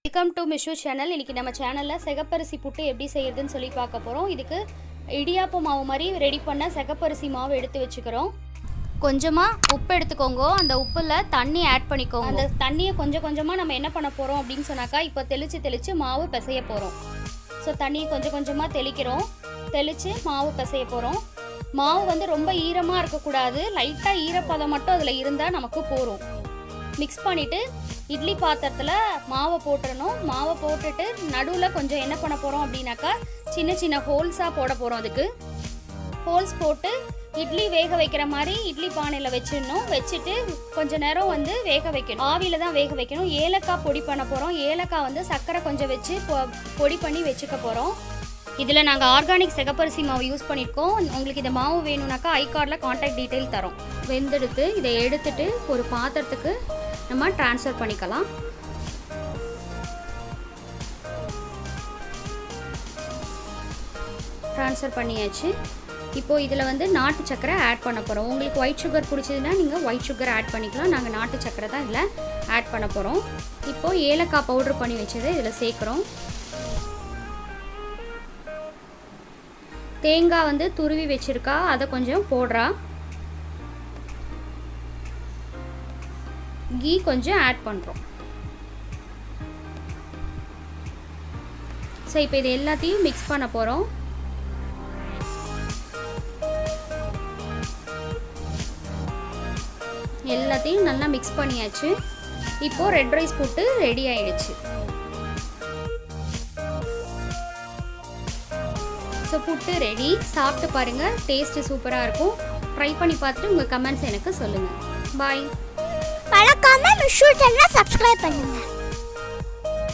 Welcome to Mishu channel. இன்றைக்கி நம்ம சேனலில் சிகப்பரிசி புட்டு எப்படி செய்யறதுன்னு சொல்லி பார்க்க போகிறோம். இதுக்கு இடியாப்ப மாவு மாதிரி ரெடி பண்ண சிகப்பரிசி மாவு எடுத்து வச்சுக்கிறோம். கொஞ்சமாக உப்பு எடுத்துக்கோங்க. அந்த உப்பில் தண்ணி ஆட் பண்ணிக்கோங்க. அந்த தண்ணியை கொஞ்சம் கொஞ்சமாக நம்ம என்ன பண்ண போகிறோம் அப்படின்னு சொன்னாக்கா, இப்போ தெளித்து மாவு பிசைய போகிறோம். ஸோ தண்ணியை கொஞ்சம் கொஞ்சமாக தெளித்து மாவு பிசைய போகிறோம். மாவு வந்து ரொம்ப ஈரமாக இருக்கக்கூடாது, லைட்டாக ஈரப்பதம் மட்டும் அதில் இருந்தால் நமக்கு போகிறோம். மிக்ஸ் பண்ணிவிட்டு இட்லி பாத்திரத்தில் மாவை போட்டுடணும். மாவை போட்டுட்டு நடுவில் கொஞ்சம் என்ன பண்ண போகிறோம் அப்படின்னாக்கா, சின்ன சின்ன ஹோல்ஸாக போட போகிறோம். அதுக்கு ஹோல்ஸ் போட்டு இட்லி வேக வைக்கிற மாதிரி இட்லி பானையில் வச்சிடணும். வச்சுட்டு கொஞ்சம் நேரம் வந்து வேக வைக்கணும். ஆவியில் தான் வேக வைக்கணும். ஏலக்காய் பொடி பண்ண போகிறோம். ஏலக்காய் வந்து சர்க்கரை கொஞ்சம் வச்சு பொடி பண்ணி வச்சுக்க போகிறோம். இதில் நாங்கள் ஆர்கானிக் சிகப்பரிசி மாவு யூஸ் பண்ணியிருக்கோம். உங்களுக்கு இந்த மாவு வேணும்னாக்கா ஐகார்டில் கான்டாக்ட் டீட்டெயில் தரோம். வெந்தெடுத்து இதை எடுத்துட்டு ஒரு பாத்திரத்துக்கு நம்ம ட்ரான்ஸ்ஃபர் பண்ணிக்கலாம். ட்ரான்ஸ்ஃபர் பண்ணியாச்சு. இப்போது இதில் வந்து நாட்டு சக்கரை ஆட் பண்ண போகிறோம். உங்களுக்கு ஒயிட் சுகர் பிடிச்சதுன்னா நீங்கள் ஒயிட் சுகர் ஆட் பண்ணிக்கலாம். நாங்கள் நாட்டு சக்கரை தான் இதில் ஆட் பண்ண போகிறோம். இப்போது ஏலக்காய் பவுட்ரு பண்ணி வச்சதை இதில் சேர்க்குறோம். தேங்காய் வந்து துருவி வச்சுருக்கா, அதை கொஞ்சம் போடுறா. கீ கொஞ்சம் ஆட் பண்ணுறோம். ஸோ இப்போ இது எல்லாத்தையும் மிக்ஸ் பண்ண போகிறோம். எல்லாத்தையும் நல்லா மிக்ஸ் பண்ணியாச்சு. இப்போது ரெட் ரைஸ் புட்டு ரெடி ஆயிடுச்சு. ஸோ புட்டு ரெடி. சாப்பிட்டு பாருங்கள், டேஸ்ட்டு சூப்பராக இருக்கும். ட்ரை பண்ணி பார்த்துட்டு உங்கள் கமெண்ட்ஸ் எனக்கு சொல்லுங்கள். பாய். மறக்காம மிஷு சேனலை சப்ஸ்கிரைப் பண்ணுங்க.